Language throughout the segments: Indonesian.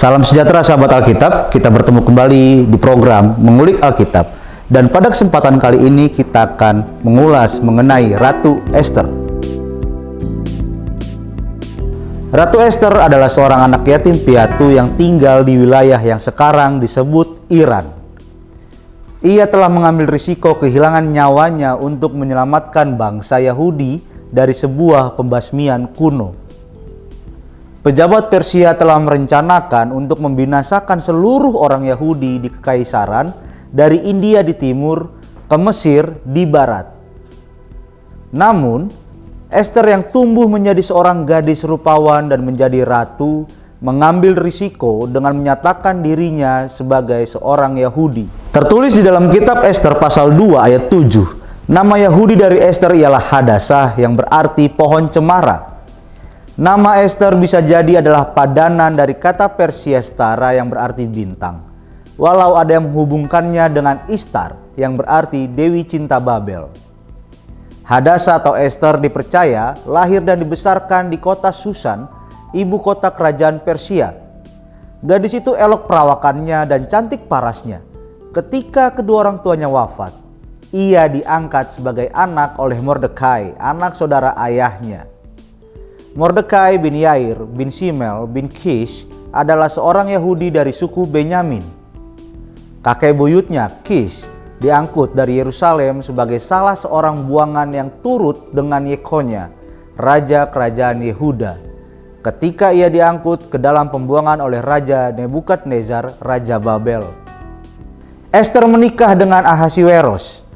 Salam sejahtera sahabat Alkitab, kita bertemu kembali di program Mengulik Alkitab. Dan pada kesempatan kali ini kita akan mengulas mengenai Ratu Ester. Ratu Ester adalah seorang anak yatim piatu yang tinggal di wilayah yang sekarang disebut Iran. Ia telah mengambil risiko kehilangan nyawanya untuk menyelamatkan bangsa Yahudi dari sebuah pembasmian kuno. Pejabat Persia telah merencanakan untuk membinasakan seluruh orang Yahudi di Kekaisaran dari India di timur ke Mesir di barat. Namun, Ester yang tumbuh menjadi seorang gadis rupawan dan menjadi ratu mengambil risiko dengan menyatakan dirinya sebagai seorang Yahudi. Tertulis di dalam kitab Ester pasal 2 ayat 7, nama Yahudi dari Ester ialah Hadassah yang berarti pohon cemara. Nama Ester bisa jadi adalah padanan dari kata Persia Stara yang berarti bintang, walau ada yang menghubungkannya dengan Istar yang berarti Dewi Cinta Babel. Hadassah atau Ester dipercaya lahir dan dibesarkan di kota Susan, ibu kota kerajaan Persia. Gadis itu elok perawakannya dan cantik parasnya. Ketika kedua orang tuanya wafat, ia diangkat sebagai anak oleh Mordekai, anak saudara ayahnya. Mordekai bin Yair bin Shimel bin Kish adalah seorang Yahudi dari suku Benyamin. Kakek buyutnya, Kish, diangkut dari Yerusalem sebagai salah seorang buangan yang turut dengan Yekonya, raja kerajaan Yehuda, ketika ia diangkut ke dalam pembuangan oleh Raja Nebukadnezar, Raja Babel. Ester menikah dengan Ahasiweros.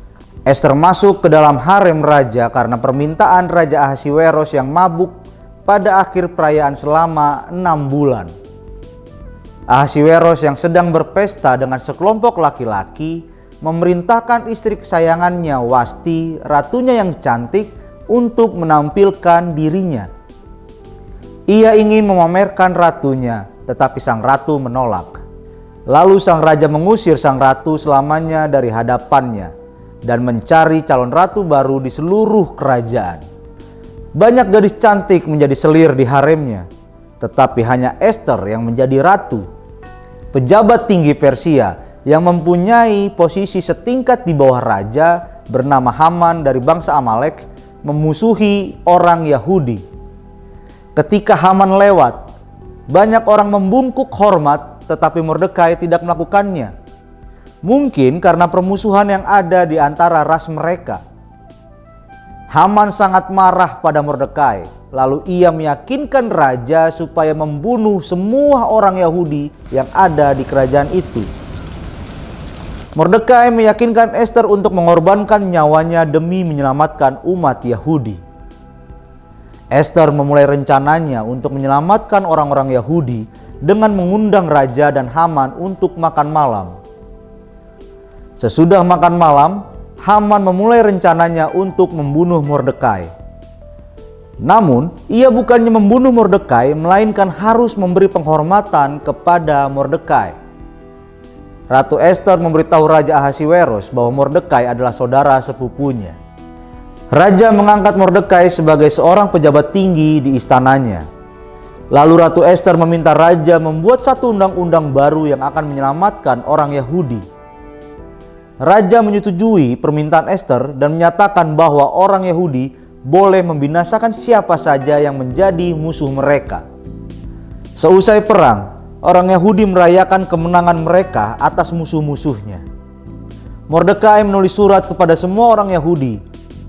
Ester masuk ke dalam harem raja karena permintaan Raja Ahasiweros yang mabuk pada akhir perayaan selama 6 bulan. Ahasiweros yang sedang berpesta dengan sekelompok laki-laki memerintahkan istri kesayangannya Wasti, ratunya yang cantik, untuk menampilkan dirinya. Ia ingin memamerkan ratunya, tetapi sang ratu menolak. Lalu sang raja mengusir sang ratu selamanya dari hadapannya dan mencari calon ratu baru di seluruh kerajaan. Banyak gadis cantik menjadi selir di haremnya, tetapi hanya Ester yang menjadi ratu. Pejabat tinggi Persia yang mempunyai posisi setingkat di bawah raja bernama Haman dari bangsa Amalek memusuhi orang Yahudi. Ketika Haman lewat, banyak orang membungkuk hormat, tetapi Mordekai tidak melakukannya. Mungkin karena permusuhan yang ada di antara ras mereka. Haman sangat marah pada Mordekai, lalu ia meyakinkan raja supaya membunuh semua orang Yahudi yang ada di kerajaan itu. Mordekai meyakinkan Ester untuk mengorbankan nyawanya demi menyelamatkan umat Yahudi. Ester memulai rencananya untuk menyelamatkan orang-orang Yahudi dengan mengundang raja dan Haman untuk makan malam. Sesudah makan malam, Haman memulai rencananya untuk membunuh Mordekai. Namun, ia bukannya membunuh Mordekai, melainkan harus memberi penghormatan kepada Mordekai. Ratu Ester memberitahu Raja Ahasiweros bahwa Mordekai adalah saudara sepupunya. Raja mengangkat Mordekai sebagai seorang pejabat tinggi di istananya. Lalu Ratu Ester meminta raja membuat satu undang-undang baru yang akan menyelamatkan orang Yahudi. Raja menyetujui permintaan Ester dan menyatakan bahwa orang Yahudi boleh membinasakan siapa saja yang menjadi musuh mereka. Seusai perang, orang Yahudi merayakan kemenangan mereka atas musuh-musuhnya. Mordekai menulis surat kepada semua orang Yahudi.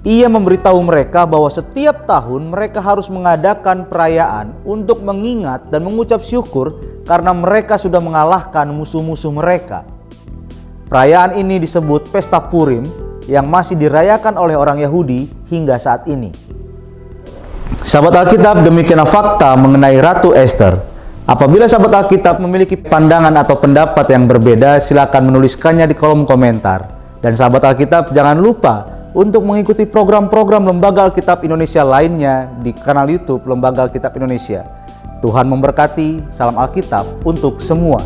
Ia memberitahu mereka bahwa setiap tahun mereka harus mengadakan perayaan untuk mengingat dan mengucap syukur karena mereka sudah mengalahkan musuh-musuh mereka. Perayaan ini disebut Pesta Purim yang masih dirayakan oleh orang Yahudi hingga saat ini. Sahabat Alkitab, demikianlah fakta mengenai Ratu Ester. Apabila sahabat Alkitab memiliki pandangan atau pendapat yang berbeda, silakan menuliskannya di kolom komentar. Dan sahabat Alkitab, jangan lupa untuk mengikuti program-program Lembaga Alkitab Indonesia lainnya di kanal YouTube Lembaga Alkitab Indonesia. Tuhan memberkati, salam Alkitab untuk semua.